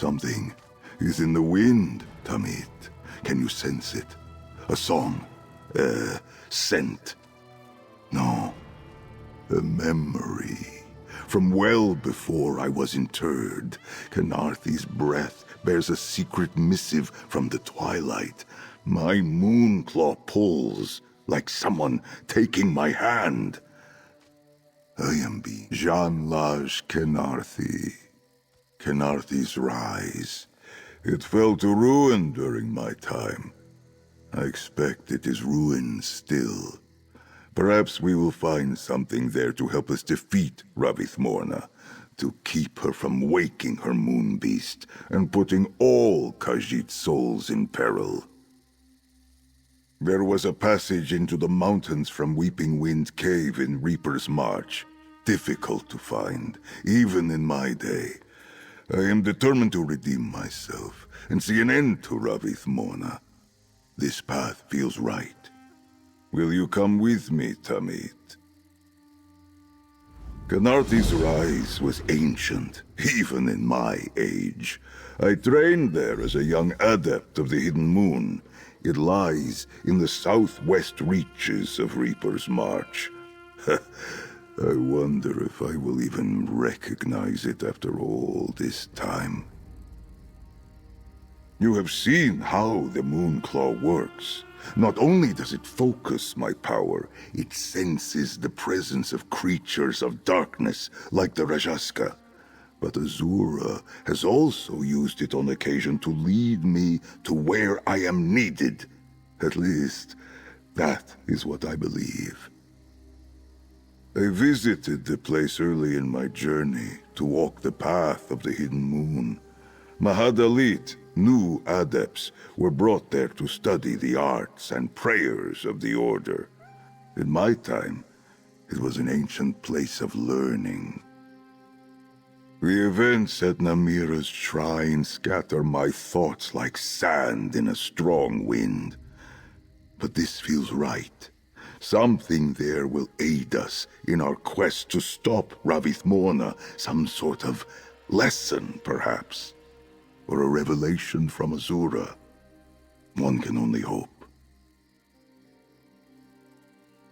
Something is in the wind, Tamit. Can you sense it? A song? A scent? No. A memory. From well before I was interred, Kenarthi's breath bears a secret missive from the twilight. My moonclaw pulls, like someone taking my hand. I am being Jean-Lage Kenarthi. Kenarthi's rise. It fell to ruin during my time. I expect it is ruined still. Perhaps we will find something there to help us defeat Ravith Morna, to keep her from waking her moon beast and putting all Khajiit souls in peril. There was a passage into the mountains from Weeping Wind Cave in Reaper's March. Difficult to find, even in my day. I am determined to redeem myself and see an end to Ravith Morna. This path feels right. Will you come with me, Tamit? Kenarthi's rise was ancient, even in my age. I trained there as a young adept of the Hidden Moon. It lies in the southwest reaches of Reaper's March. I wonder if I will even recognize it after all this time. You have seen how the Moonclaw works. Not only does it focus my power, it senses the presence of creatures of darkness like the Rajaska. But Azura has also used it on occasion to lead me to where I am needed. At least, that is what I believe. I visited the place early in my journey to walk the path of the Hidden Moon. Mahadalit, new adepts, were brought there to study the arts and prayers of the Order. In my time, it was an ancient place of learning. The events at Namira's shrine scatter my thoughts like sand in a strong wind. But this feels right. Something there will aid us in our quest to stop Ravith Morna, some sort of lesson, perhaps. Or a revelation from Azura. One can only hope.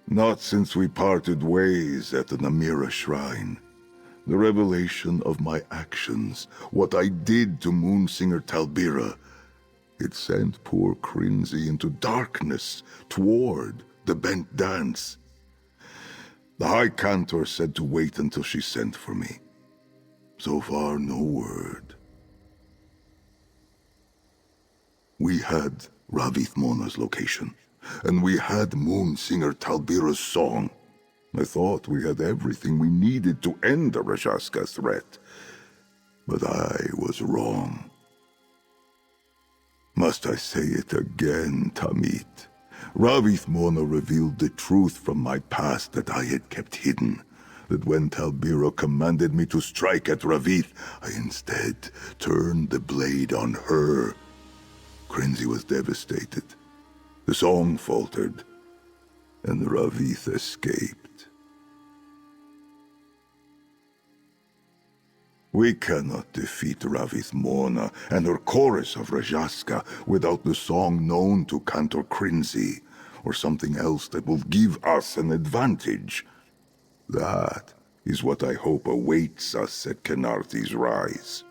Not since we parted ways at the Namira Shrine. The revelation of my actions, what I did to Moonsinger Talbira, it sent poor Crinzy into darkness toward the Bent Dance. The High Cantor said to wait until she sent for me. So far, no word. We had Ravith Morna's location, and we had Moonsinger Talbira's song. I thought we had everything we needed to end the Rajaska threat. But I was wrong. Must I say it again, Tamit? Ravith Morna revealed the truth from my past that I had kept hidden. That when Talbira commanded me to strike at Ravith, I instead turned the blade on her. Crinzy was devastated. The song faltered, and Ravith escaped. We cannot defeat Ravith Morna and her chorus of Rajaska without the song known to Cantor Crinzy, or something else that will give us an advantage. That is what I hope awaits us at Kenarthi's rise.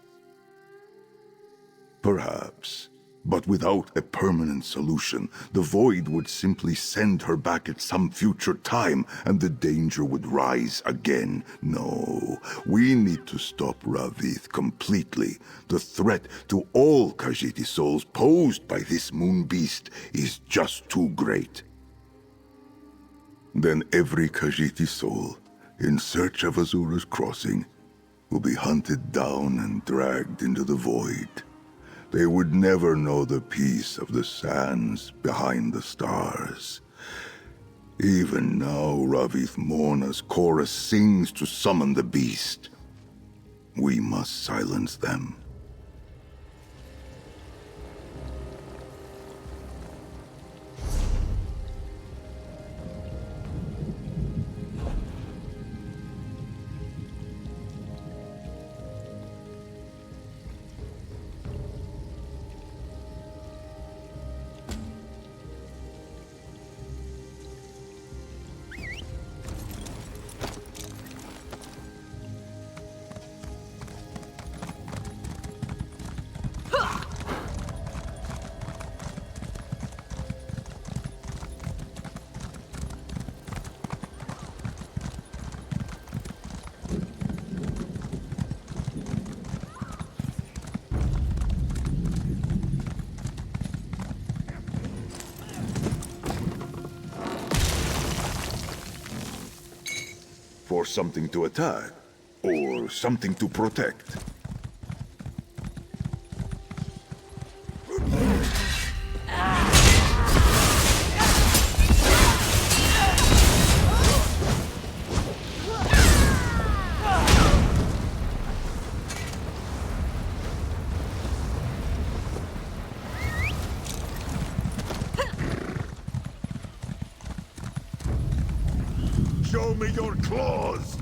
Perhaps. But without a permanent solution, the Void would simply send her back at some future time, and the danger would rise again. No, we need to stop Ravith completely. The threat to all Khajiit souls posed by this moon beast is just too great. Then every Khajiit soul, in search of Azura's crossing, will be hunted down and dragged into the Void. They would never know the peace of the sands behind the stars. Even now, Ravith Morna's chorus sings to summon the beast. We must silence them. For something to attack, or something to protect. Show me your claws!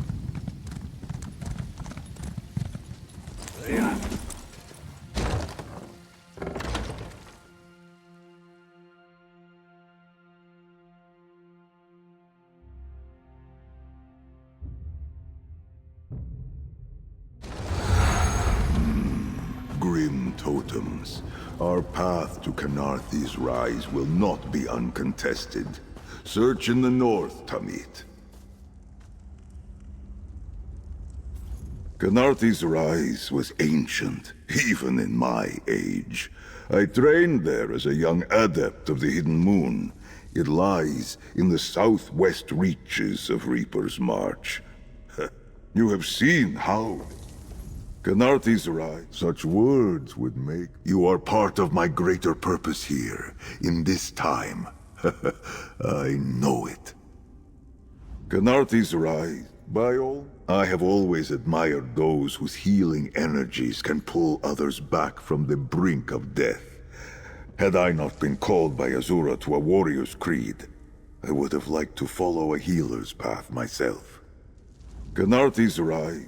Grim totems. Our path to Canarthi's rise will not be uncontested. Search in the north, Tamit. Canarthi's rise was ancient, even in my age. I trained there as a young adept of the Hidden Moon. It lies in the southwest reaches of Reaper's March. You have seen how Canarthi's rise. Such words would make... You are part of my greater purpose here, in this time. I know it. Canarthi's rise. By all, I have always admired those whose healing energies can pull others back from the brink of death. Had I not been called by Azura to a warrior's creed, I would have liked to follow a healer's path myself. Canarthi's rise.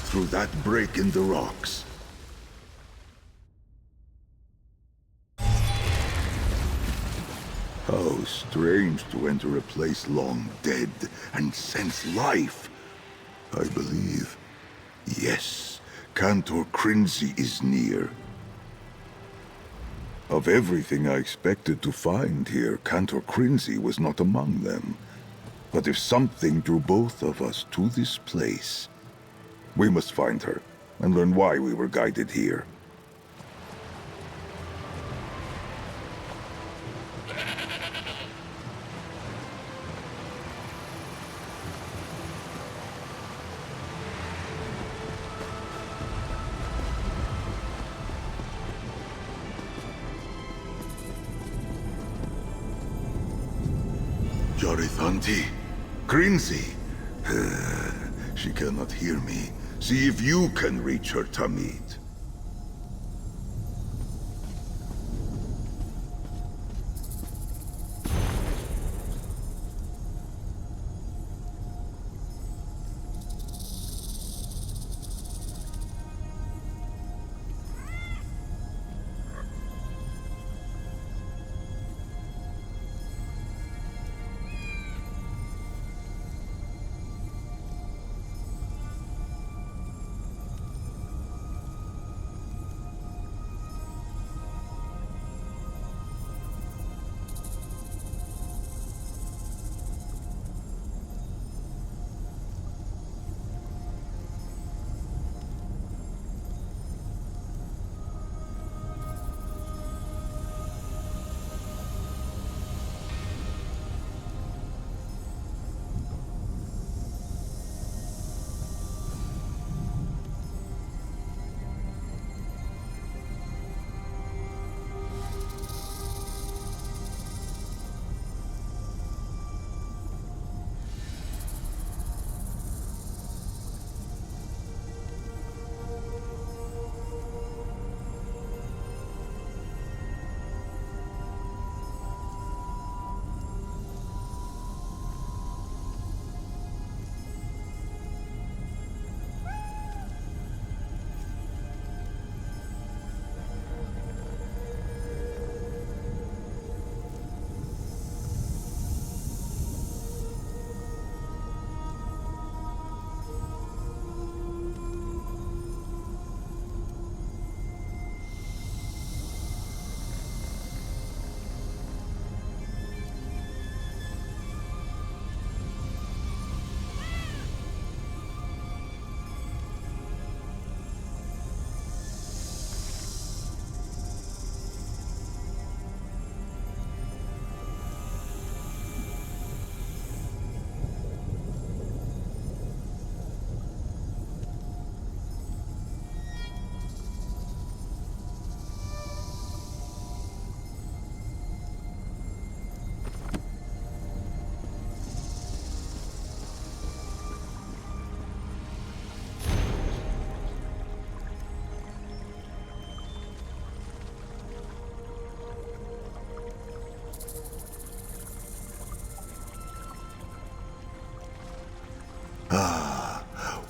Through that break in the rocks. How strange to enter a place long dead and sense life. I believe, yes, Cantor Crinzy is near. Of everything I expected to find here, Cantor Crinzy was not among them. But if something drew both of us to this place, we must find her, and learn why we were guided here. Jarithanti? Crinzy? She cannot hear me. See if you can reach her, Tamit.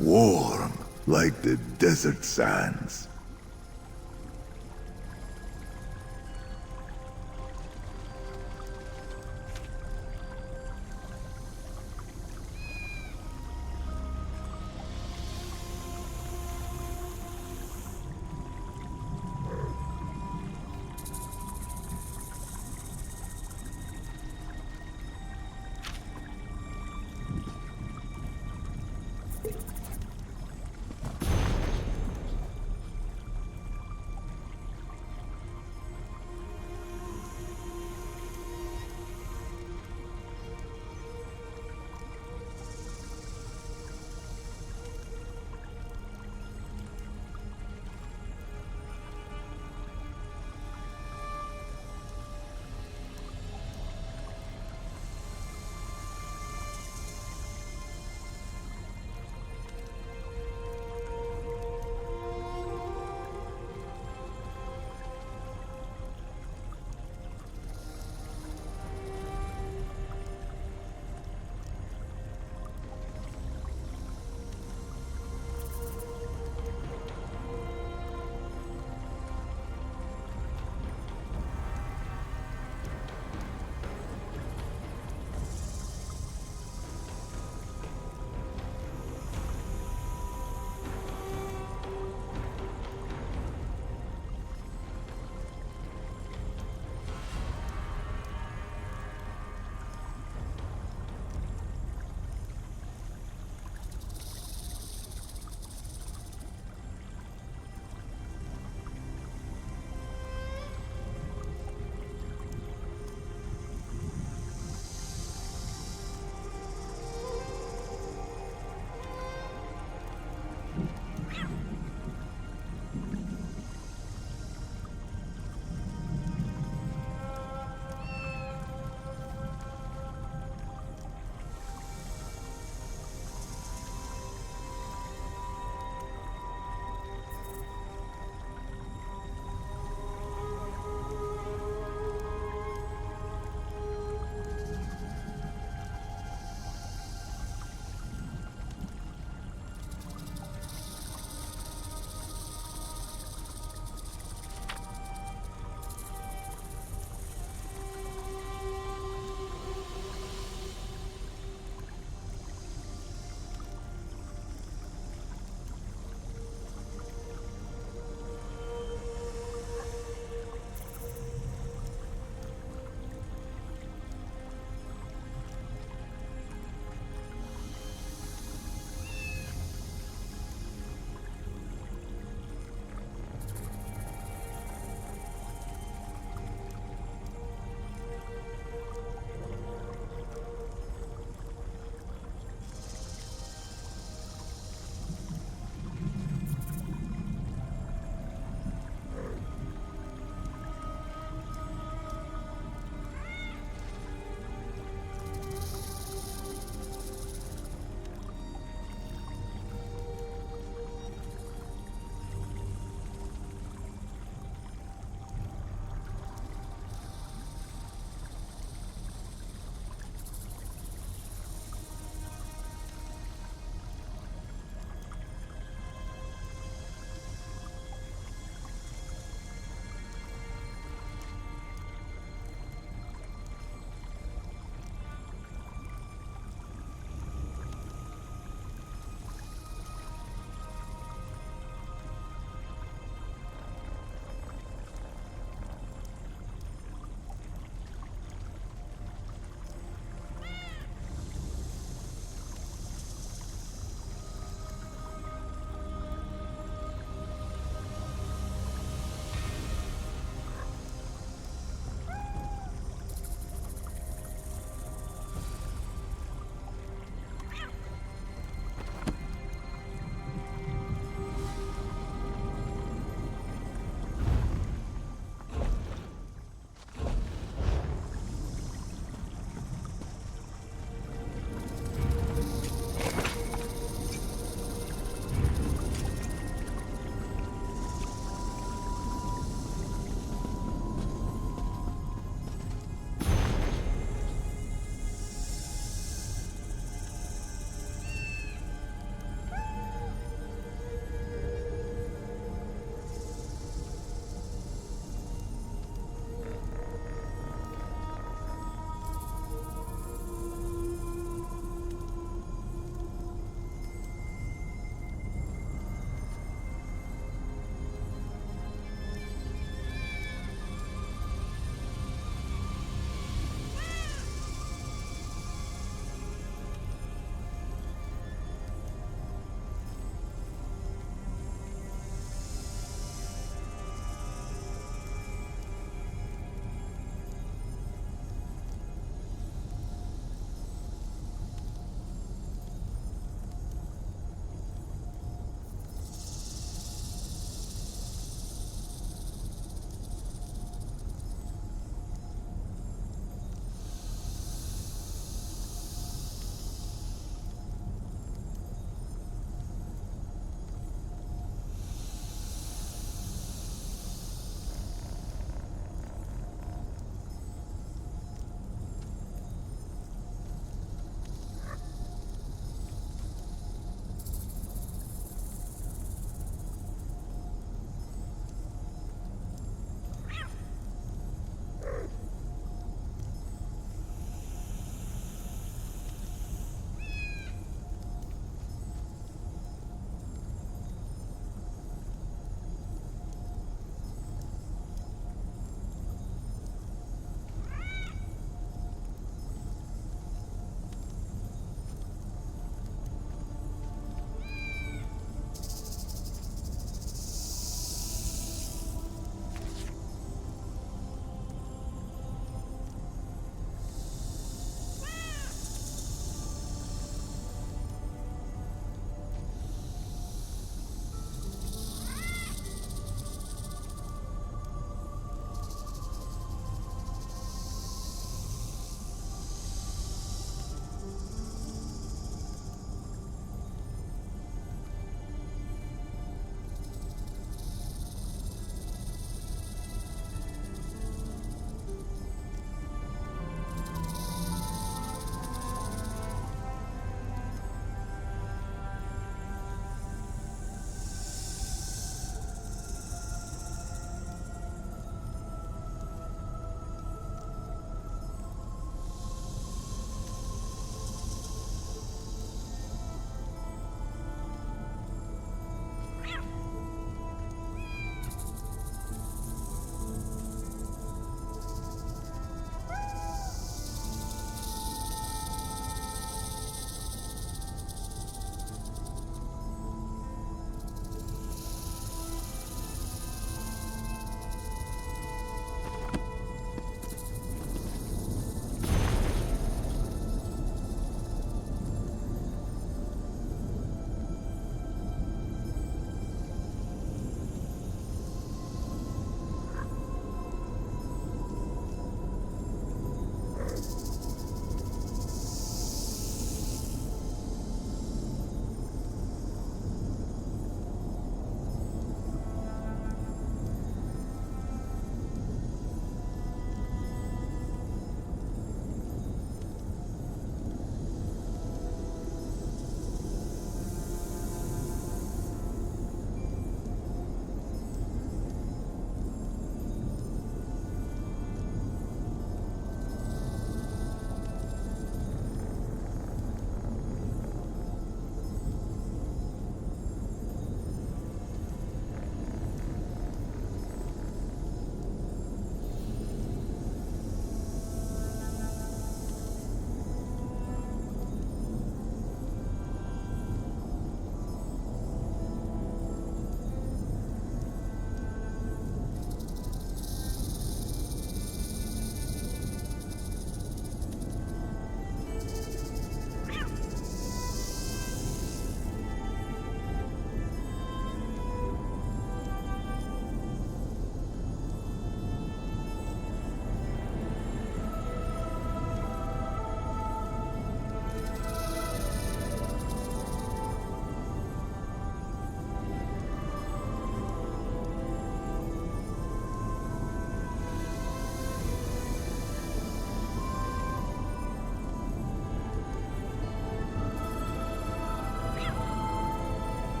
warm like the desert sands.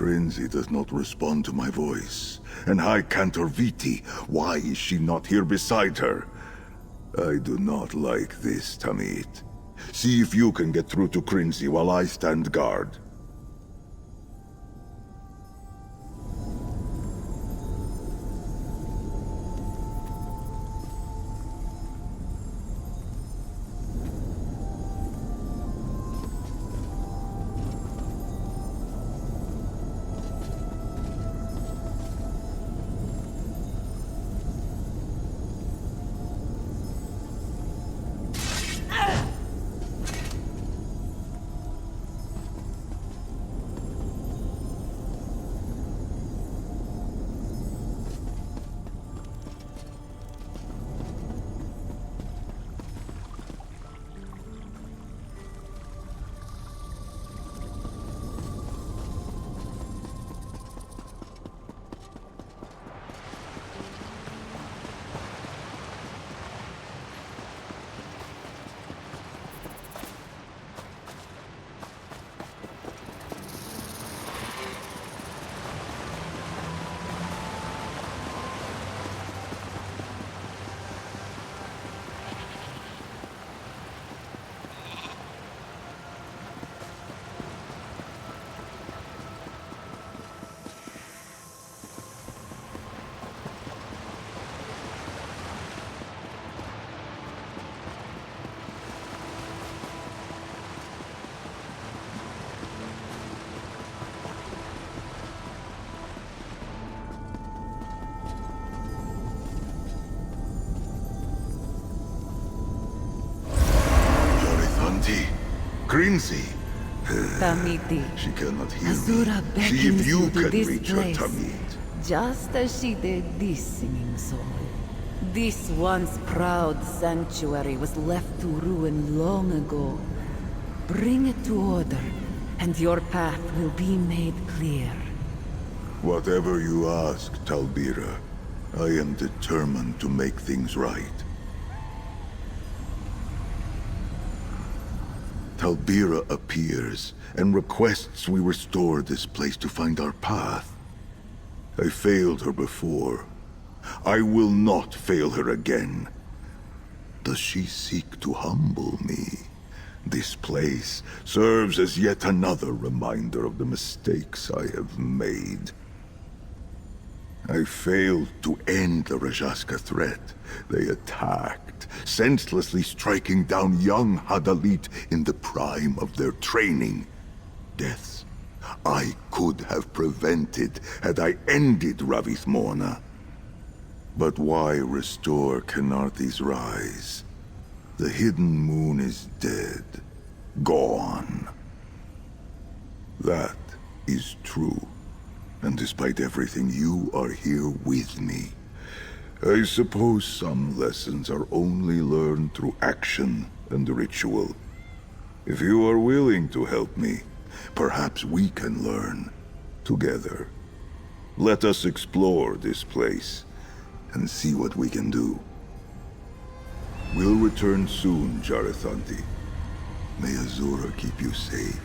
Crinzy does not respond to my voice. And High Cantor Viti, why is she not here beside her? I do not like this, Tamit. See if you can get through to Crinzy while I stand guard. Crinzy. Tamiti. She cannot hear Azura me. See if beckons you you to can this reach her, place, Tamit. just as she did this singing soul. This once proud sanctuary was left to ruin long ago. Bring it to order, and your path will be made clear. Whatever you ask, Talbira, I am determined to make things right. Talbira appears and requests we restore this place to find our path. I failed her before. I will not fail her again. Does she seek to humble me? This place serves as yet another reminder of the mistakes I have made. I failed to end the Rajaska threat. They attacked, senselessly striking down young Hadalit in the prime of their training. Deaths I could have prevented had I ended Ravith Morna. But why restore Kenarthi's rise? The hidden moon is dead, gone. That is true. And despite everything, you are here with me. I suppose some lessons are only learned through action and ritual. If you are willing to help me, perhaps we can learn together. Let us explore this place and see what we can do. We'll return soon, Jarathanti. May Azura keep you safe.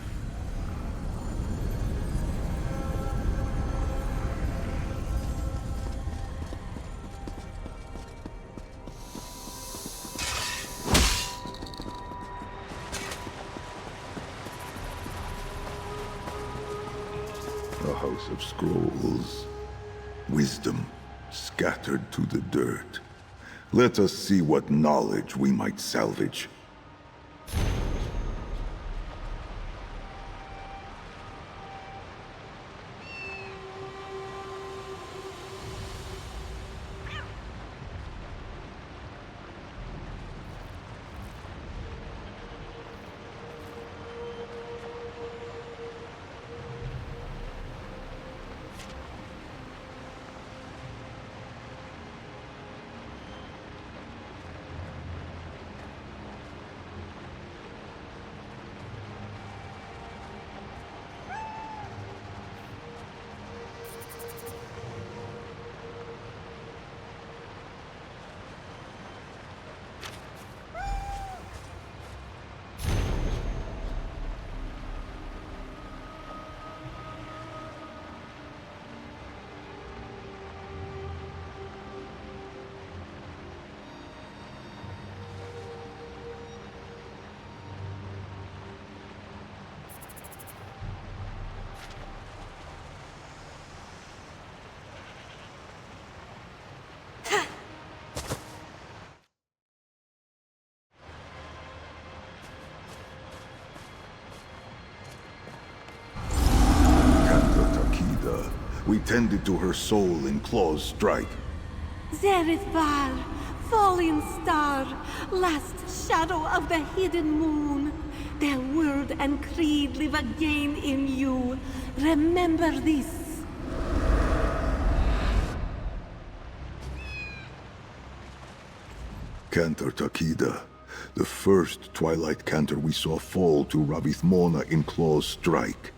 A house of scrolls. Wisdom scattered to the dirt. Let us see what knowledge we might salvage. we tended to her soul in Claw's strike. Zerith Val, falling star, last shadow of the hidden moon. Their word and creed live again in you. Remember this. Cantor Takeda, the first Twilight Cantor we saw fall to Ravithmona in Claw's strike.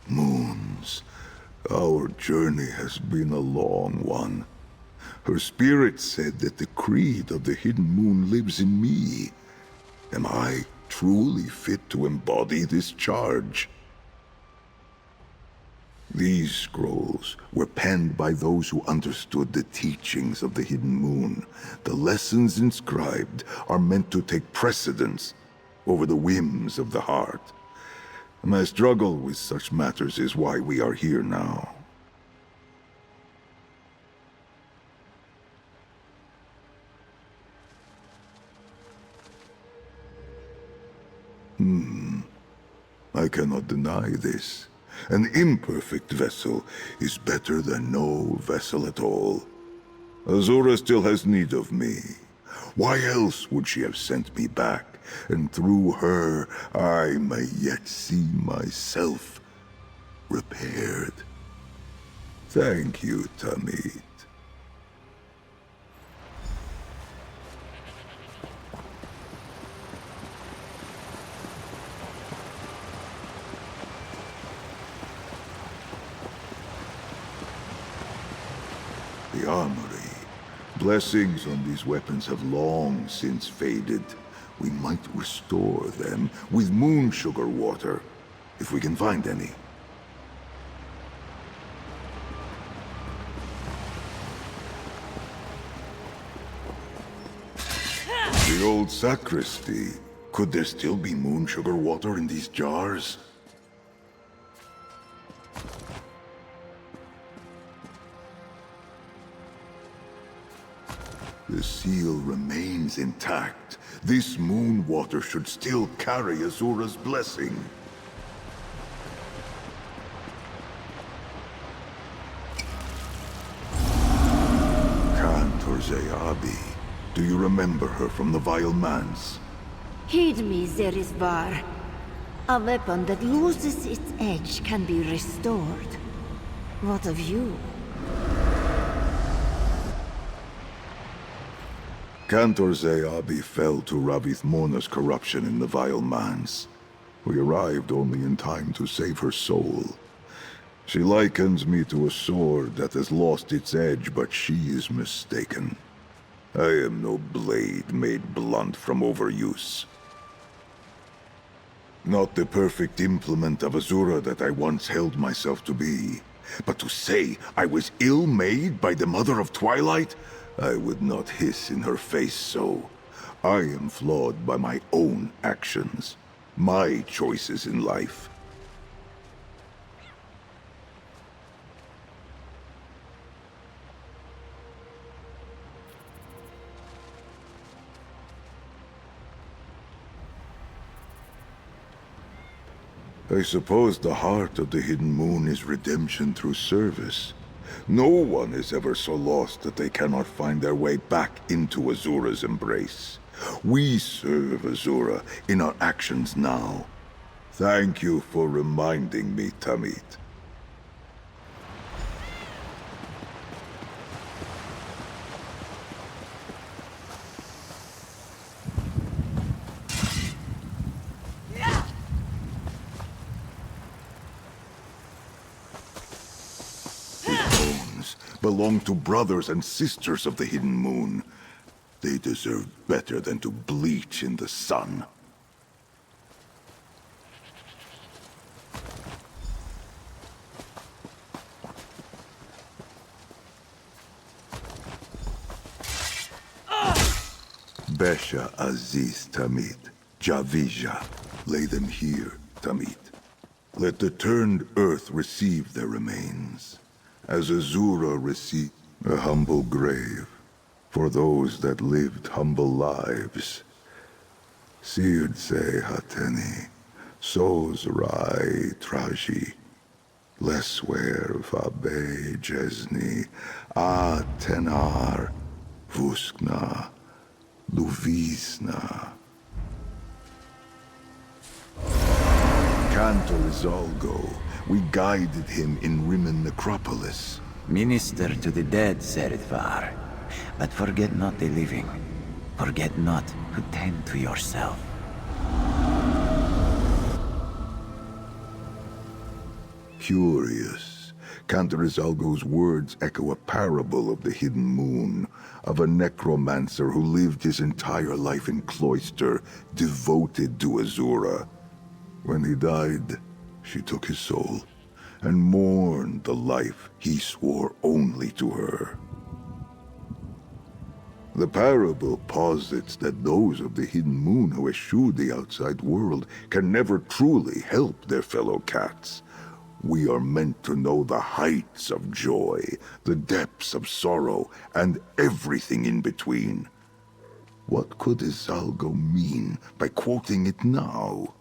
Moons, our journey has been a long one. Her spirit said that the creed of the Hidden Moon lives in me. Am I truly fit to embody this charge? These scrolls were penned by those who understood the teachings of the Hidden Moon. The lessons inscribed are meant to take precedence over the whims of the heart. My struggle with such matters is why we are here now. I cannot deny this. An imperfect vessel is better than no vessel at all. Azura still has need of me. Why else would she have sent me back? And through her, I may yet see myself repaired. Thank you, Tamid. The armory. Blessings on these weapons have long since faded. We might restore them with moon sugar water, if we can find any. The old sacristy. Could there still be moon sugar water in these jars? The seal remains intact. This moon water should still carry Azura's blessing. Cantor Zayabi. Do you remember her from the Vile Manse? Heed me, Zerisvar. A weapon that loses its edge can be restored. What of you? Cantor Zayabi fell to Ravithmona's corruption in the Vile Manse. We arrived only in time to save her soul. She likens me to a sword that has lost its edge, but she is mistaken. I am no blade made blunt from overuse. Not the perfect implement of Azura that I once held myself to be. But to say I was ill-made by the Mother of Twilight? I would not hiss in her face so. I am flawed by my own actions, my choices in life. I suppose the heart of the Hidden Moon is redemption through service. No one is ever so lost that they cannot find their way back into Azura's embrace. We serve Azura in our actions now. Thank you for reminding me, Tamid. Belong to brothers and sisters of the Hidden Moon. They deserve better than to bleach in the sun. Besha Aziz Tamid, Javija, lay them here, Tamid. Let the turned earth receive their remains. As Azura received a humble grave for those that lived humble lives. Sirdse Hateni, Sos Rai Traji. Leswer vabe jesni, a tenar, vuskna, luvisna. Cantor Zalgo, we guided him in Rimmon Necropolis. Minister to the dead, Seridvar, but forget not the living. Forget not to tend to yourself. Curious. Cantor Zalgo's words echo a parable of the hidden moon, of a necromancer who lived his entire life in cloister, devoted to Azura. When he died, she took his soul and mourned the life he swore only to her. The parable posits that those of the hidden moon who eschew the outside world can never truly help their fellow cats. We are meant to know the heights of joy, the depths of sorrow, and everything in between. What could Izalgo mean by quoting it now?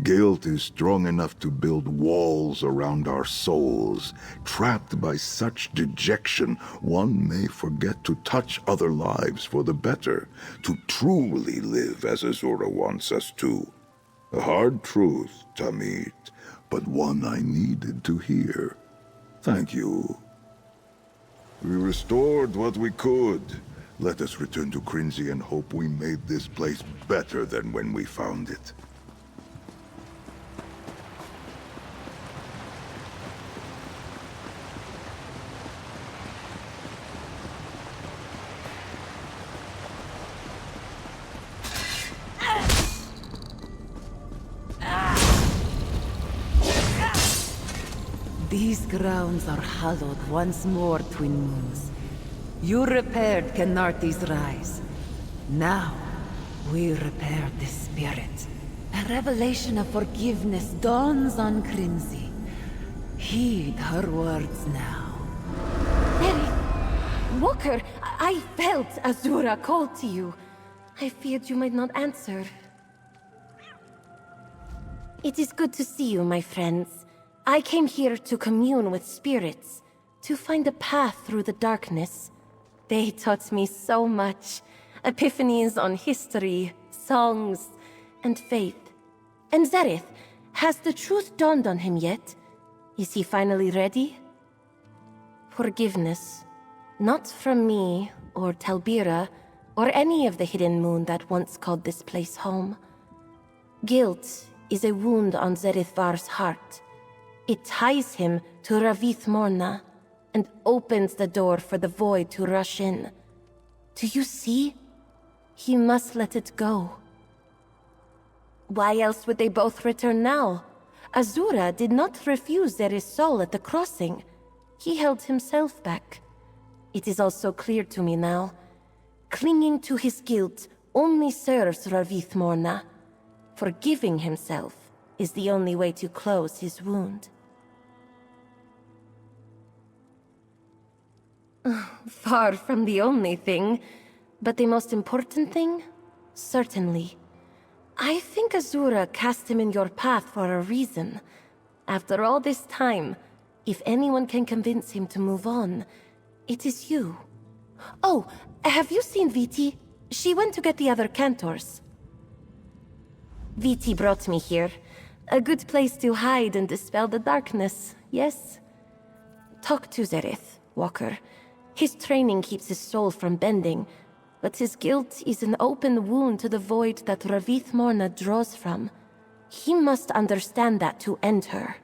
Guilt is strong enough to build walls around our souls. Trapped by such dejection, one may forget to touch other lives for the better, to truly live as Azura wants us to. A hard truth, Tamit, but one I needed to hear. Thank you. We restored what we could. Let us return to Crinzy and hope we made this place better than when we found it. These grounds are hallowed once more, Twin Moons. You repaired Kenarty's rise. Now, we repair the spirit. A revelation of forgiveness dawns on Crinzy. Heed her words now. Mary! Walker, I felt Azura call to you. I feared you might not answer. It is good to see you, my friends. I came here to commune with spirits, to find a path through the darkness. They taught me so much. Epiphanies on history, songs, and faith. And Zerith, has the truth dawned on him yet? Is he finally ready? Forgiveness. Not from me, or Talbira, or any of the Hidden Moon that once called this place home. Guilt is a wound on Zerithvar's heart. It ties him to Ravith Morna, and opens the door for the void to rush in. Do you see? He must let it go. Why else would they both return now? Azura did not refuse Zerith's soul at the crossing. He held himself back. It is also clear to me now. Clinging to his guilt only serves Ravith Morna. Forgiving himself is the only way to close his wound. Far from the only thing, but the most important thing? Certainly. I think Azura cast him in your path for a reason. After all this time, if anyone can convince him to move on, it is you. Oh, have you seen Viti? She went to get the other cantors. Viti brought me here. A good place to hide and dispel the darkness, yes? Talk to Zerith, Walker. His training keeps his soul from bending, but his guilt is an open wound to the void that Ravith Morna draws from. He must understand that to end her.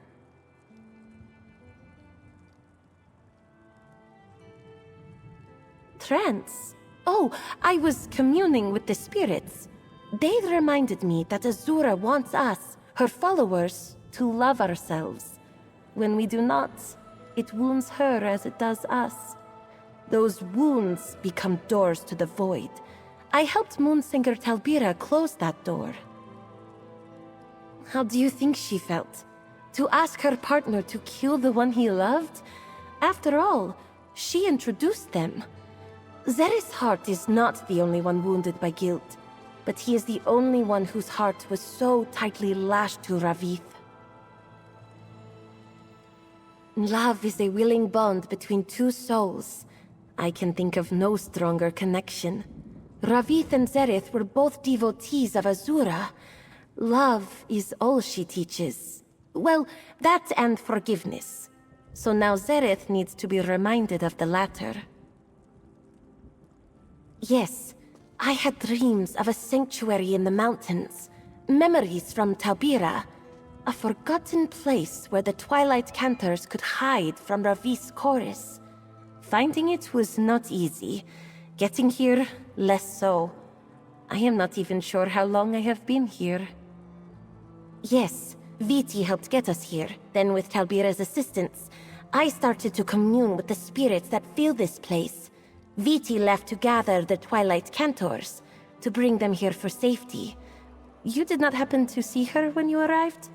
Trance? Oh, I was communing with the spirits. They reminded me that Azura wants us, her followers, to love ourselves. When we do not, it wounds her as it does us. Those wounds become doors to the void. I helped Moonsinger Talbira close that door. How do you think she felt? To ask her partner to kill the one he loved? After all, she introduced them. Zerith's heart is not the only one wounded by guilt. but he is the only one whose heart was so tightly lashed to Ravith. Love is a willing bond between two souls. I can think of no stronger connection. Ravith and Zereth were both devotees of Azura. Love is all she teaches. Well, that and forgiveness. So now Zereth needs to be reminded of the latter. Yes, I had dreams of a sanctuary in the mountains. Memories from Taubira. A forgotten place where the Twilight Cantors could hide from Ravith's chorus. Finding it was not easy. Getting here, less so. I am not even sure how long I have been here. Yes, Viti helped get us here. Then with Talbira's assistance, I started to commune with the spirits that fill this place. Viti left to gather the Twilight Cantors, to bring them here for safety. You did not happen to see her when you arrived?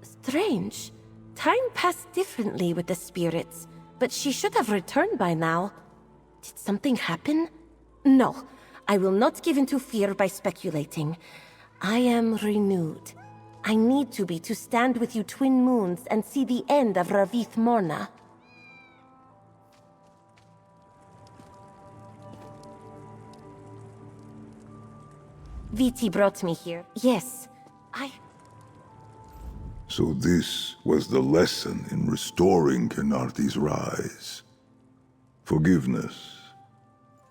Strange. Time passed differently with the spirits, but she should have returned by now. Did something happen? No, I will not give in to fear by speculating. I am renewed. I need to be to stand with you twin moons and see the end of Ravith Morna. Viti brought me here. Yes, So this was the lesson in restoring Kenarthi's rise. Forgiveness.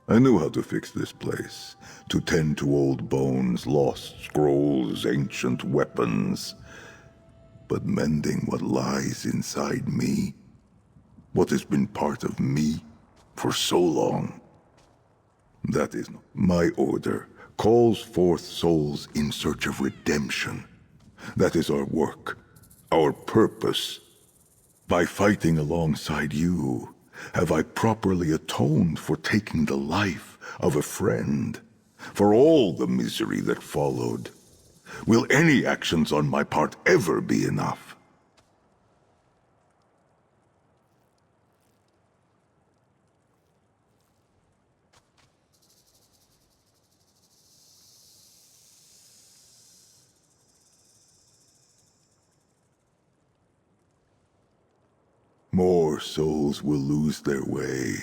I knew how to fix this place, to tend to old bones, lost scrolls, ancient weapons. But mending what lies inside me, what has been part of me for so long, that is not my order. Calls forth souls in search of redemption. That is our work, our purpose. By fighting alongside you, have I properly atoned for taking the life of a friend, for all the misery that followed? Will any actions on my part ever be enough? More souls will lose their way.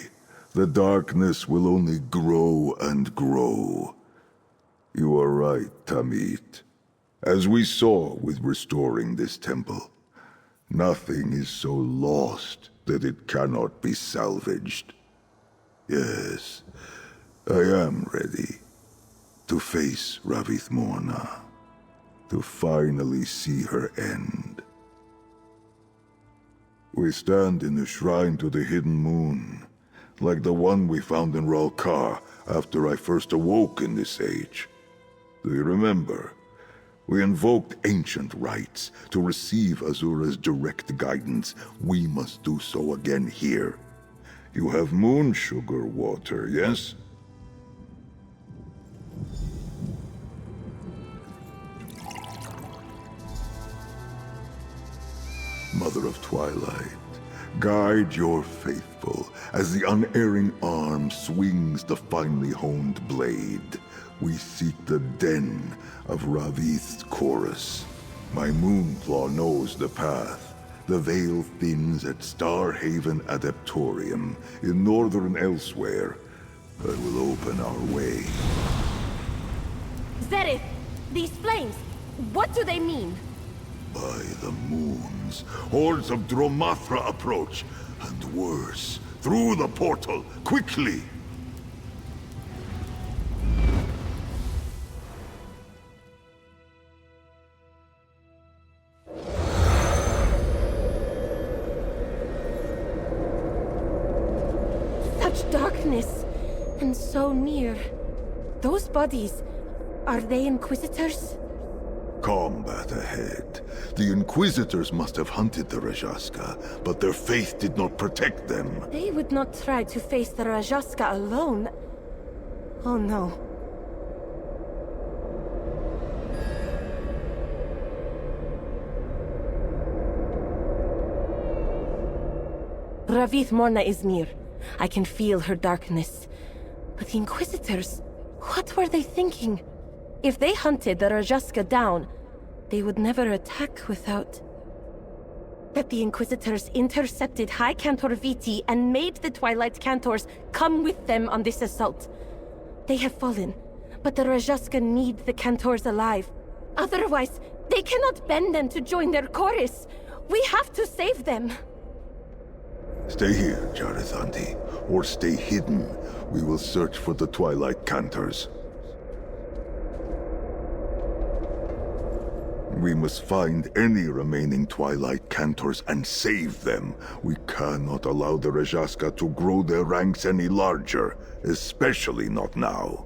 The darkness will only grow and grow. You are right, Tamit. As we saw with restoring this temple, nothing is so lost that it cannot be salvaged. Yes, I am ready to face Ravith Morna, to finally see her end. We stand in the shrine to the hidden moon, like the one we found in Ralkar after I first awoke in this age. Do you remember? We invoked ancient rites to receive Azura's direct guidance. We must do so again here. You have moon sugar water, yes? Mother of Twilight, guide your faithful as the unerring arm swings the finely honed blade. We seek the den of Ravith's chorus. My Moonclaw knows the path. The veil thins at Starhaven Adeptorium, in northern Elsewhere. I will open our way. Zereth! These flames! What do they mean? By the moons, hordes of Dromathra approach, and worse, through the portal, quickly! Such darkness, and so near. Those bodies, are they Inquisitors? Combat ahead. The Inquisitors must have hunted the Rajaska, but their faith did not protect them. They would not try to face the Rajaska alone. Oh no. Ravith Morna is near. I can feel her darkness. But the Inquisitors, What were they thinking? If they hunted the Rajaska down, they would never attack without... That the Inquisitors intercepted High Cantor Viti and made the Twilight Cantors come with them on this assault. They have fallen, but the Rajaska need the Cantors alive. Otherwise, they cannot bend them to join their chorus. We have to save them. Stay here, Jarithanti, or stay hidden. We will search for the Twilight Cantors. We must find any remaining Twilight Cantors and save them. We cannot allow the Rajaska to grow their ranks any larger, especially not now.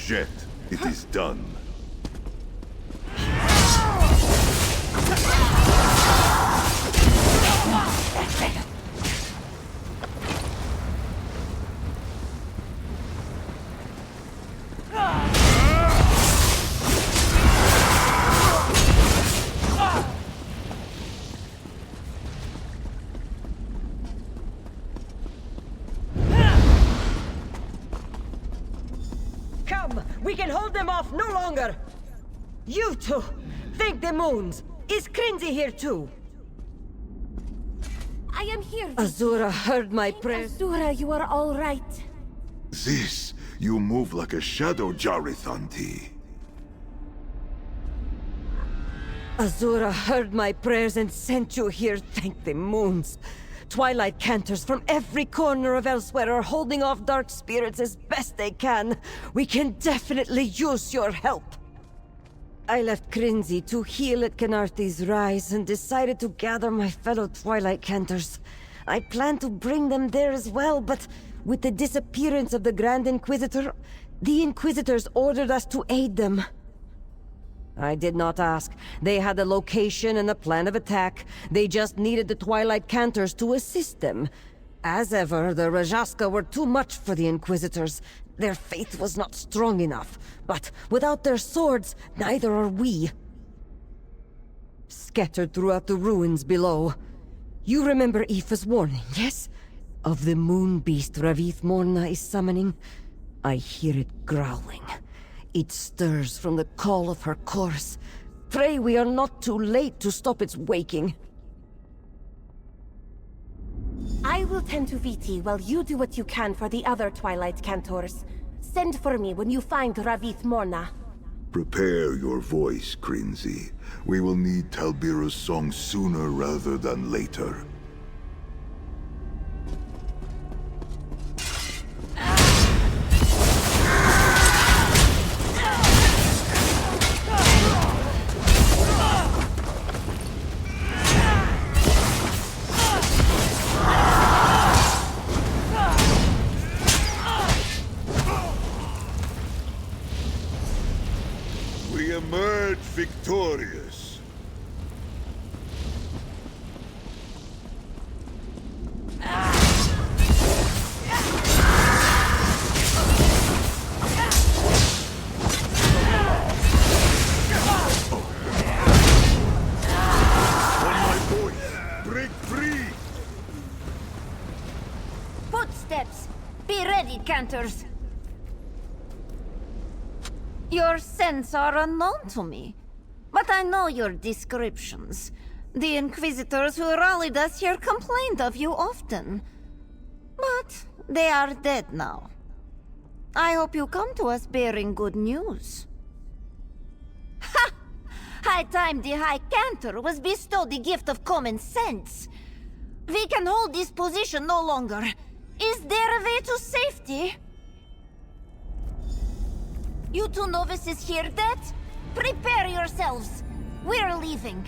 Jet, it is done. We can hold them off no longer! You two! Thank the moons! Is Crinzy here too? I am here. Azura heard my prayers. Azura, you are all right. This, you move like a shadow, Jarithanti. Azura heard my prayers and sent you here, thank the moons. Twilight Cantors from every corner of Elsewhere are holding off dark spirits as best they can. We can definitely use your help. I left Crinzy to heal at Canarthi's rise and decided to gather my fellow Twilight Cantors. I planned to bring them there as well, but with the disappearance of the Grand Inquisitor, the Inquisitors ordered us to aid them. I did not ask. They had a location and a plan of attack. They just needed the Twilight Cantors to assist them. As ever, the Rajaska were too much for the Inquisitors. Their faith was not strong enough. But without their swords, neither are we. Scattered throughout the ruins below. You remember Aoife's warning, yes? Of the moon beast Ravith Morna is summoning? I hear it growling. It stirs from the call of her course. Pray we are not too late to stop its waking. I will tend to Viti while you do what you can for the other Twilight Cantors. Send for me when you find Ravith Morna. Prepare your voice, Crinzy. We will need Talbira's song sooner rather than later. Emerge victorious. ready, Cantors. Your scents are unknown to me, but I know your descriptions. The Inquisitors who rallied us here complained of you often. But they are dead now. I hope you come to us bearing good news. Ha! High time the High Cantor was bestowed the gift of common sense. We can hold this position no longer. Is there a way to safety? You two novices hear that? Prepare yourselves. We're leaving.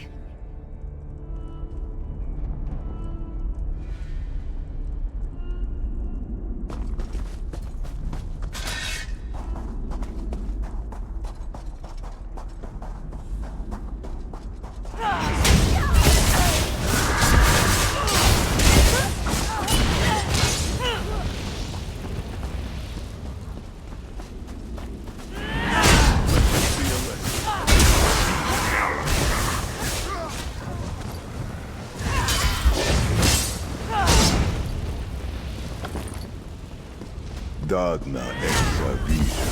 Dagna exa vita.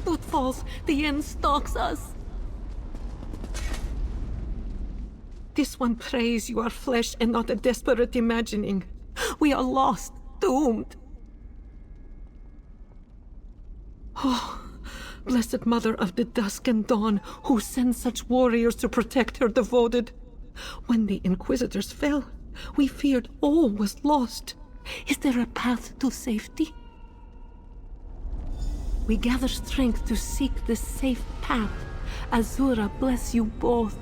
Footfalls, the end stalks us. This one prays you are flesh and not a desperate imagining. We are lost, doomed. Oh, blessed Mother of the Dusk and Dawn, who sends such warriors to protect her devoted. When the Inquisitors fell, we feared all was lost. Is there a path to safety? We gather strength to seek the safe path. Azura bless you both.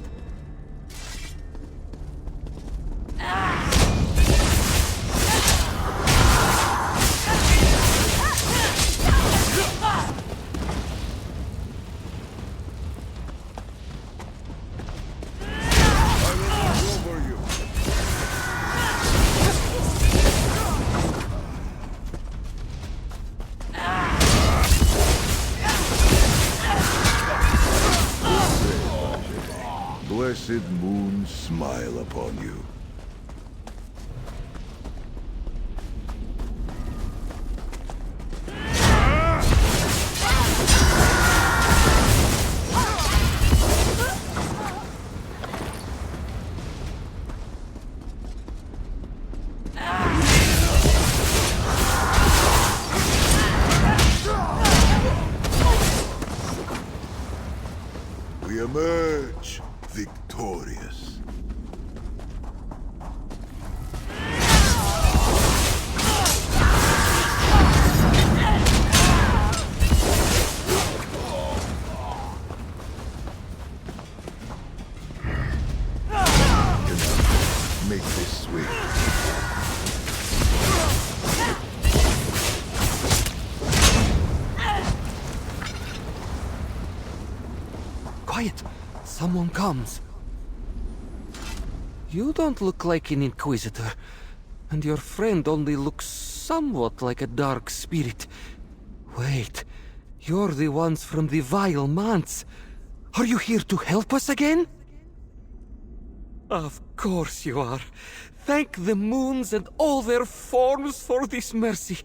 Blessed moon smile upon you. We emerge victorious. Make this sweet. Quiet! Someone comes. You don't look like an Inquisitor, and your friend only looks somewhat like a dark spirit. Wait, you're the ones from the Vile Manse. Are you here to help us again? Of course you are. Thank the moons and all their forms for this mercy.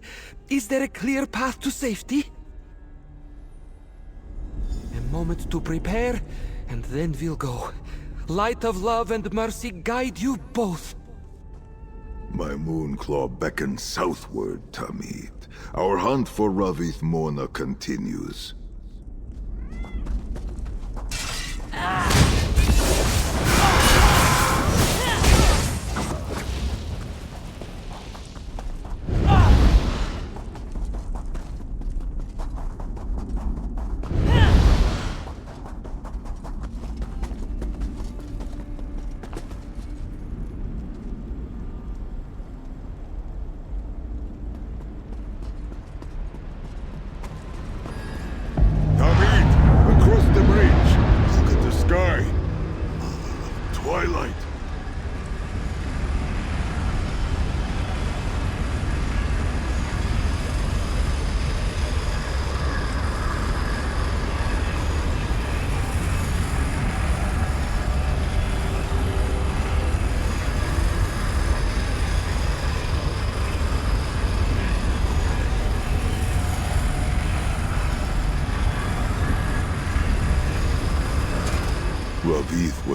Is there a clear path to safety? A moment to prepare, and then we'll go. Light of love and mercy guide you both. My Moonclaw beckons southward, Tamid. Our hunt for Ravith Mona continues.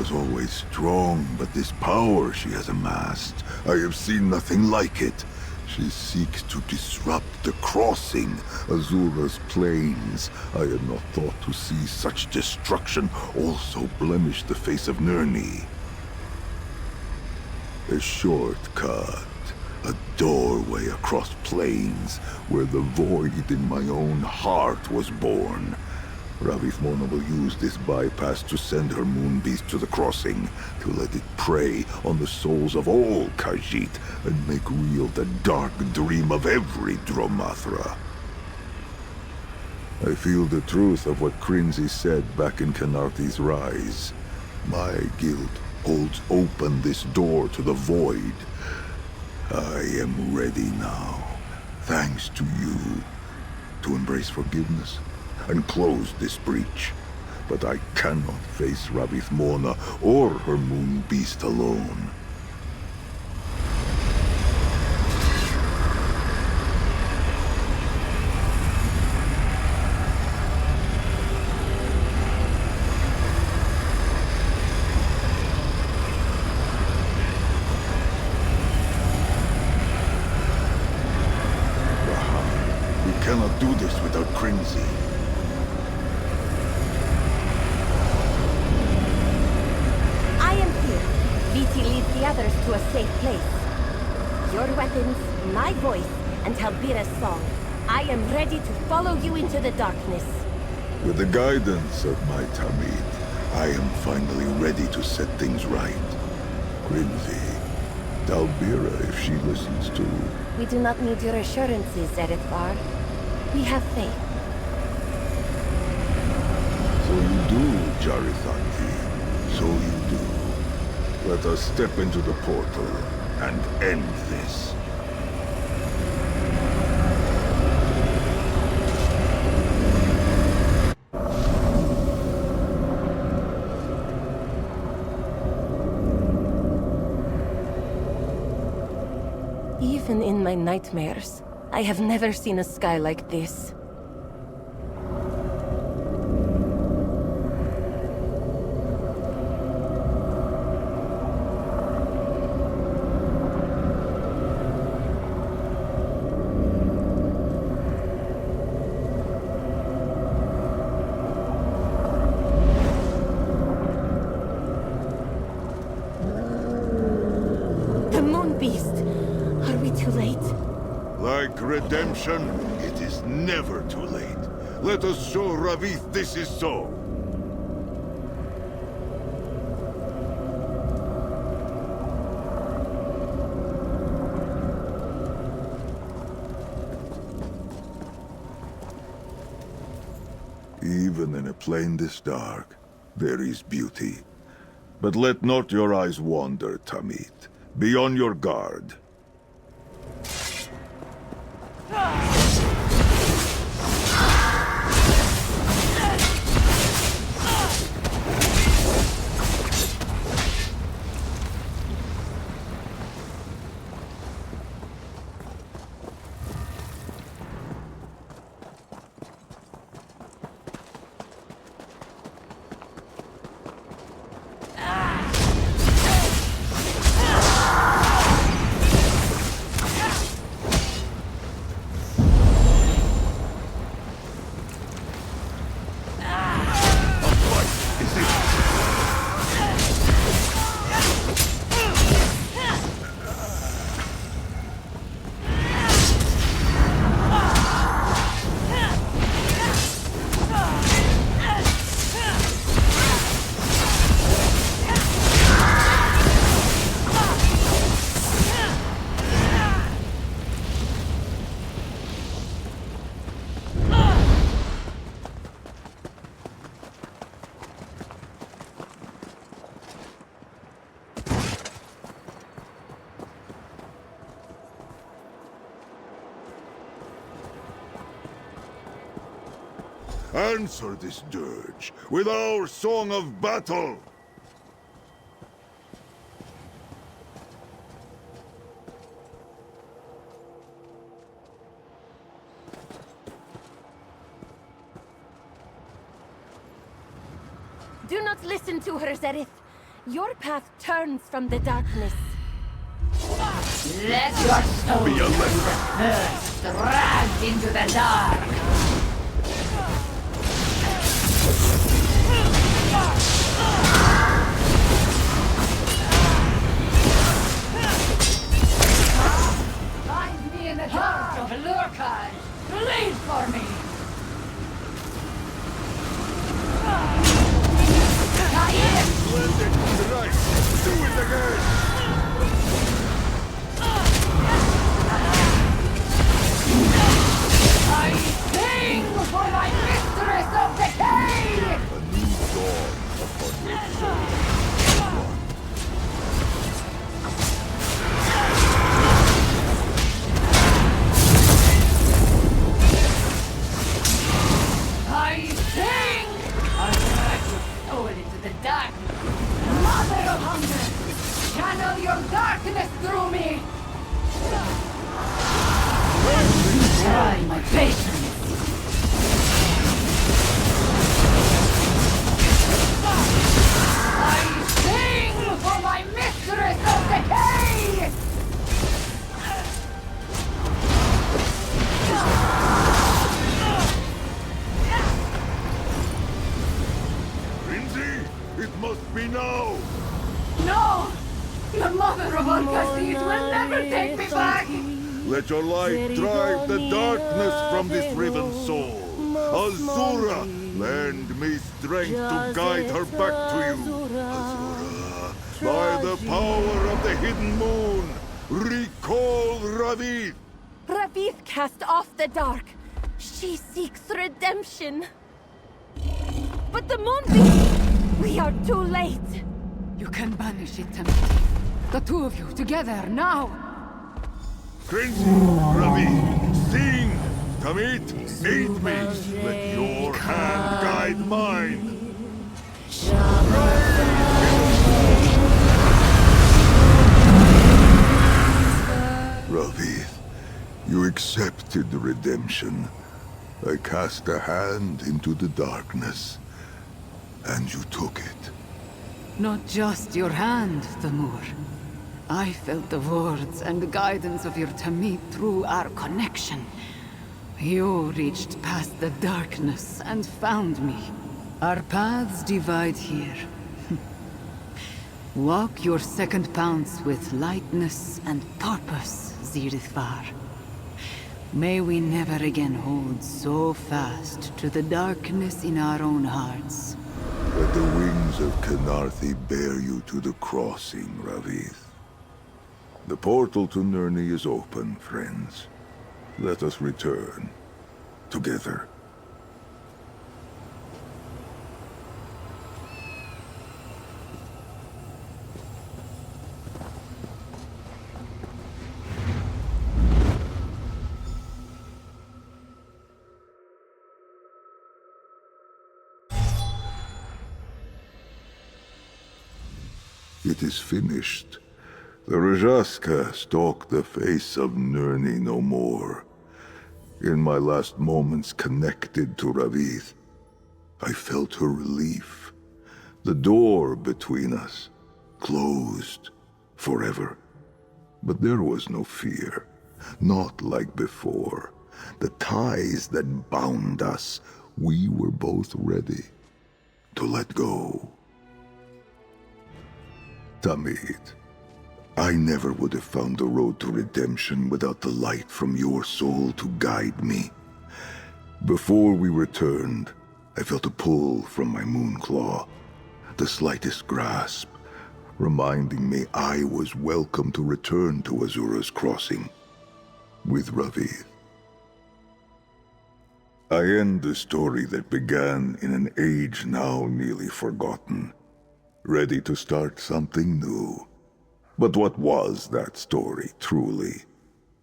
was always strong, but this power she has amassed, I have seen nothing like it. She seeks to disrupt the crossing, Azura's plains. I had not thought to see such destruction also blemish the face of Nirni. A shortcut, a doorway across plains, where the void in my own heart was born. Ravithmona will use this bypass to send her moon beast to the crossing, to let it prey on the souls of all Khajiit and make real the dark dream of every Dromathra. I feel the truth of what Krinzi said back in Kanarthi's Rise. My guild holds open this door to the void. I am ready now, thanks to you, to embrace forgiveness and close this breach. But I cannot face Ravithmona or her moon beast alone. Rahan, we cannot do this without Krinzi. Viti leads the others to a safe place. Your weapons, my voice, and Talbira's song. I am ready to follow you into the darkness. With the guidance of my Tamid, I am finally ready to set things right. Krinzi, Talbira if she listens too. We do not need your assurances, Eretvar. We have faith. So you do, Jarithanti. So you do. Let us step into the portal and end this. Even in my nightmares, I have never seen a sky like this. Like redemption, it is never too late. Let us show Ravith this is so. Even in a plain this dark, there is beauty. But let not your eyes wander, Tamid. Be on your guard. Answer this dirge with our song of battle! Do not listen to her, Zerith. Your path turns from the darkness. Let your soul Be a lesson. first dragged into the dark. Find me in the heart of Lurkai. Bleed for me. Splendid! Right! Do it again! I sing for my mistress of decay! A new dawn upon your soul. I sing! I drag your soul into the dark. Mother of hunger! Channel your darkness through me! Try my patience! I sing for my mistress of decay! Rinzi, it must be now! No! The mother of all Cassis will never take me back! Let your light drive the darkness from this riven soul. Azura, lend me strength to guide her back to you. Azura, by the power of the hidden moon, recall Ravid. Ravid cast off the dark. She seeks redemption. But the moonbeam! We are too late. You can banish it, Tamit. The two of you together now! Crinzy, Ravid, sing! Tamit, aid me! Let your hand guide mine! Ravid, you accepted the redemption. I cast a hand into the darkness, and you took it. Not just your hand, Thamur. I felt the words and the guidance of your Tamit through our connection. You reached past the darkness and found me. Our paths divide here. Walk your second pounce with lightness and purpose, Zirithvar. May we never again hold so fast to the darkness in our own hearts. Let the wings of Kenarthi bear you to the crossing, Ravid. The portal to Nirni is open, friends. Let us return. Together. It is finished. The Rajaska stalk the face of Nirni no more. In my last moments connected to Ravid, I felt her relief. The door between us closed forever. But there was no fear, not like before. The ties that bound us, we were both ready to let go. Tamid, I never would have found the road to redemption without the light from your soul to guide me. Before we returned, I felt a pull from my moonclaw, the slightest grasp, reminding me I was welcome to return to Azura's crossing with Ravid. I end the story that began in an age now nearly forgotten, ready to start something new. But what was that story, truly?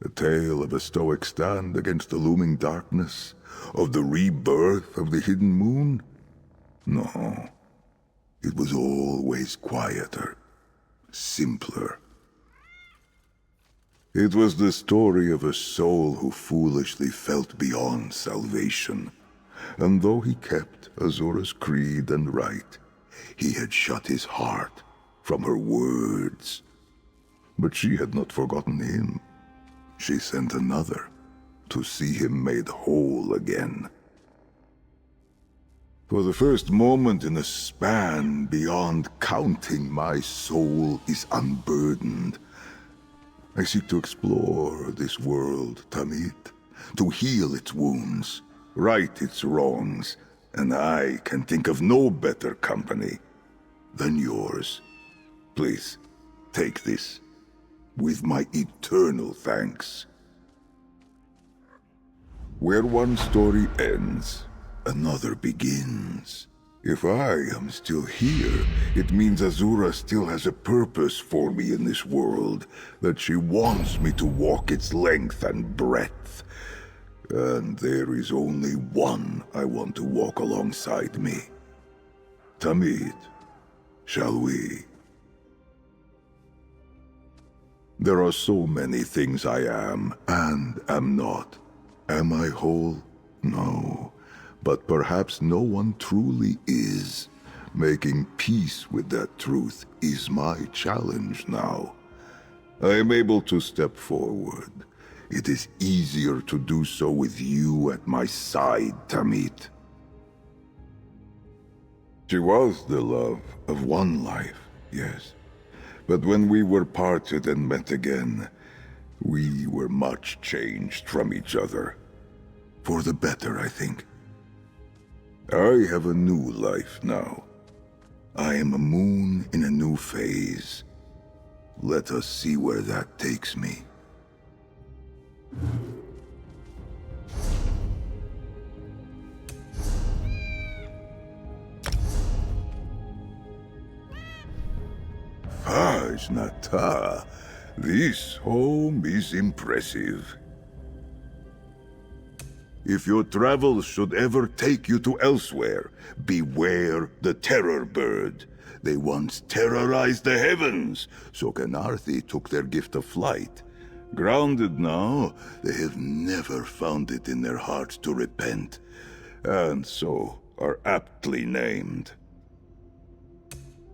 A tale of a stoic stand against the looming darkness? Of the rebirth of the hidden moon? No. It was always quieter, simpler. It was the story of a soul who foolishly felt beyond salvation. And though he kept Azura's creed and rite, he had shut his heart from her words. But she had not forgotten him. She sent another to see him made whole again. For the first moment in a span beyond counting, my soul is unburdened. I seek to explore this world, Tamid, to heal its wounds, right its wrongs, and I can think of no better company than yours. Please, take this, with my eternal thanks. Where one story ends, another begins. If I am still here, it means Azura still has a purpose for me in this world, that she wants me to walk its length and breadth. And there is only one I want to walk alongside me. Tamid, shall we? There are so many things I am and am not. Am I whole? No. But perhaps no one truly is. Making peace with that truth is my challenge now. I am able to step forward. It is easier to do so with you at my side, Tamid. She was the love of one life, yes. But when we were parted and met again, we were much changed from each other. For the better, I think. I have a new life now. I am a moon in a new phase. Let us see where that takes me. Fajnata, this home is impressive. If your travels should ever take you to elsewhere, beware the terror bird. They once terrorized the heavens, so Kenarthi took their gift of flight. Grounded now, they have never found it in their hearts to repent, and so are aptly named.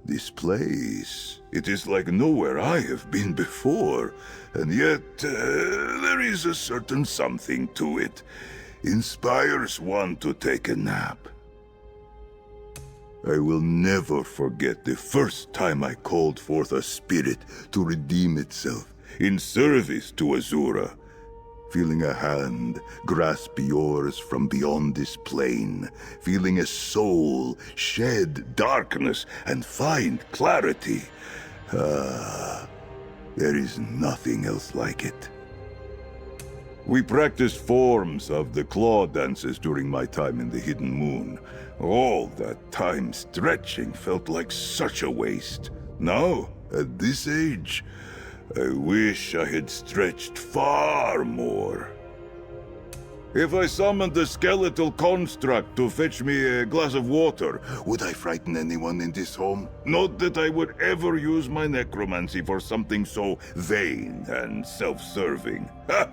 This place, it is like nowhere I have been before, and yet there is a certain something to it. Inspires one to take a nap. I will never forget the first time I called forth a spirit to redeem itself in service to Azura. Feeling a hand grasp yours from beyond this plane, feeling a soul shed darkness and find clarity. There is nothing else like it. We practiced forms of the claw dances during my time in the Hidden Moon. All that time stretching felt like such a waste. Now, at this age, I wish I had stretched far more. If I summoned a skeletal construct to fetch me a glass of water, would I frighten anyone in this home? Not that I would ever use my necromancy for something so vain and self-serving. Ha!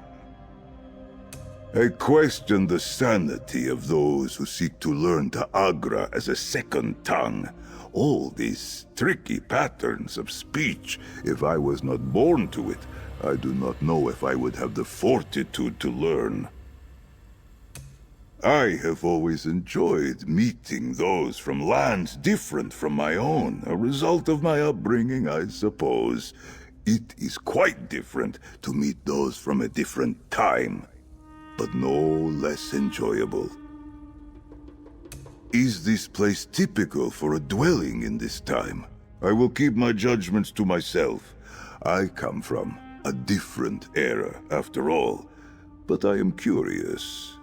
I question the sanity of those who seek to learn Ta'agra as a second tongue. All these tricky patterns of speech, if I was not born to it, I do not know if I would have the fortitude to learn. I have always enjoyed meeting those from lands different from my own, a result of my upbringing, I suppose. It is quite different to meet those from a different time, but no less enjoyable. Is this place typical for a dwelling in this time? I will keep my judgments to myself. I come from a different era, after all, but I am curious.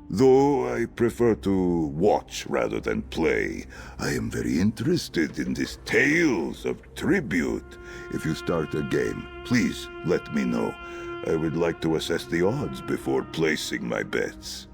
Though I prefer to watch rather than play, I am very interested in these tales of tribute. If you start a game, please let me know. I would like to assess the odds before placing my bets.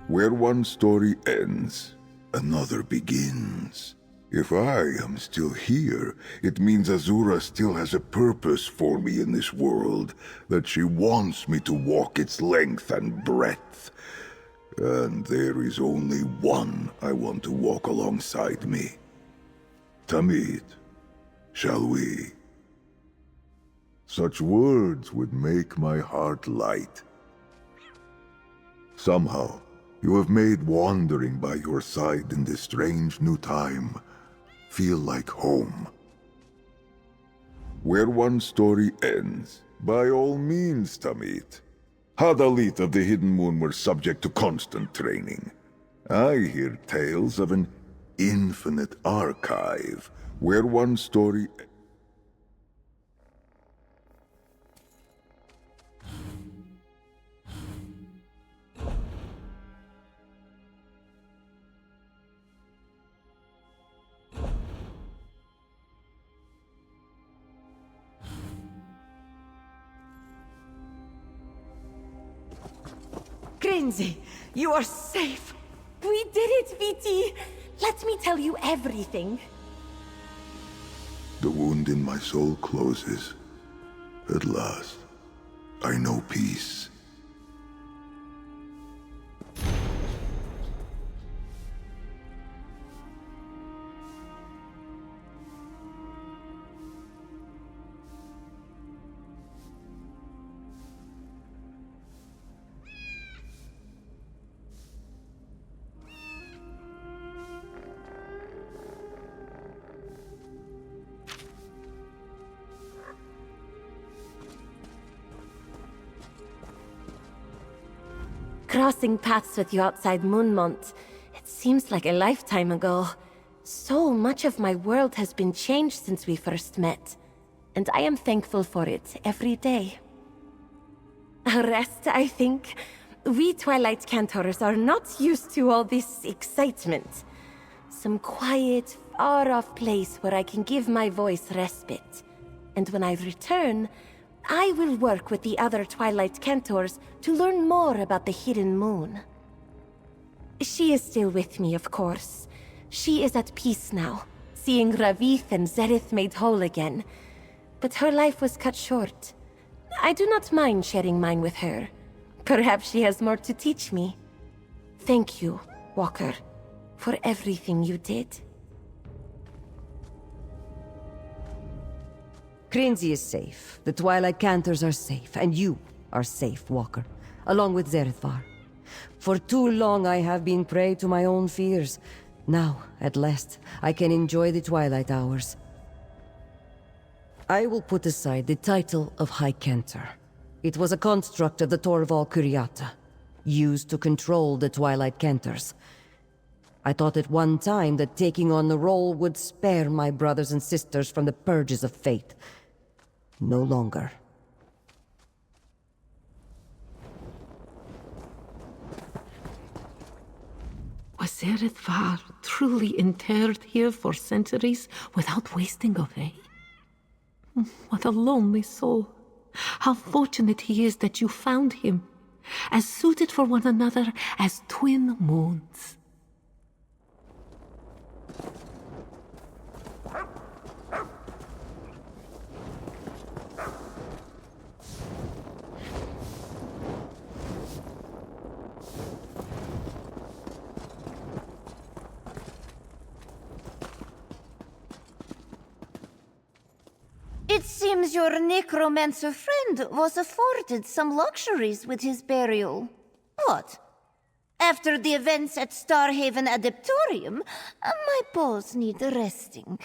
Where one story ends, another begins. If I am still here, it means Azura still has a purpose for me in this world, that she wants me to walk its length and breadth. And there is only one I want to walk alongside me. Tamid, shall we? Such words would make my heart light. Somehow, you have made wandering by your side in this strange new time feel like home. Where one story ends, by all means, Tamid. Hadalit of the Hidden Moon were subject to constant training. I hear tales of an infinite archive, where one story... Grinzi, you are safe! We did it, Viti! Let me tell you everything. The wound in my soul closes. At last, I know peace. Crossing paths with you outside Moonmont, it seems like a lifetime ago. So much of my world has been changed since we first met, and I am thankful for it every day. Rest, I think. We Twilight Cantors are not used to all this excitement. Some quiet, far-off place where I can give my voice respite. And when I return, I will work with the other Twilight Cantors to learn more about the Hidden Moon. She is still with me, of course. She is at peace now, seeing Ravith and Zerith made whole again. But her life was cut short. I do not mind sharing mine with her. Perhaps she has more to teach me. Thank you, Walker, for everything you did. Grinzi is safe, the Twilight Cantors are safe, and you are safe, Walker, along with Zerithvar. For too long I have been prey to my own fears. Now, at last, I can enjoy the Twilight Hours. I will put aside the title of High Cantor. It was a construct of the Torval Curiata, used to control the Twilight Cantors. I thought at one time that taking on the role would spare my brothers and sisters from the purges of fate. No longer. Was Zerithvar truly interred here for centuries without wasting away? What a lonely soul. How fortunate he is that you found him, as suited for one another as twin moons. It seems your necromancer friend was afforded some luxuries with his burial. What? After the events at Starhaven Adeptorium, my bones need resting.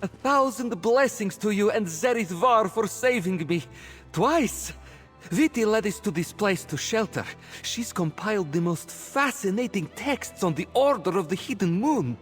1,000 blessings to you and Zerith Var for saving me. Twice! Viti led us to this place to shelter. She's compiled the most fascinating texts on the Order of the Hidden Moon.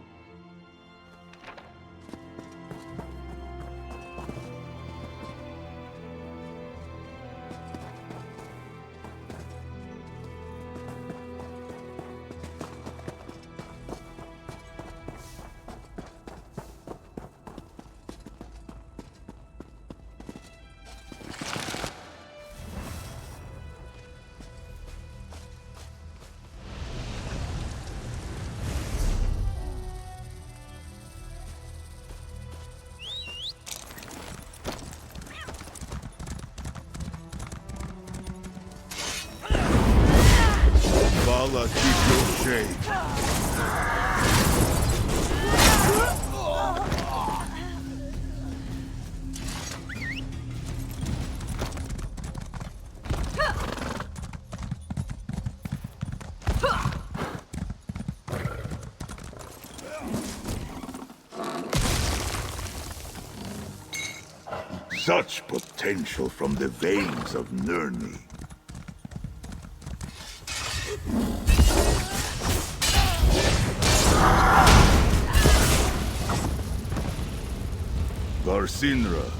Vala, keep your shade. Such potential from the veins of Nirni. Varsinra.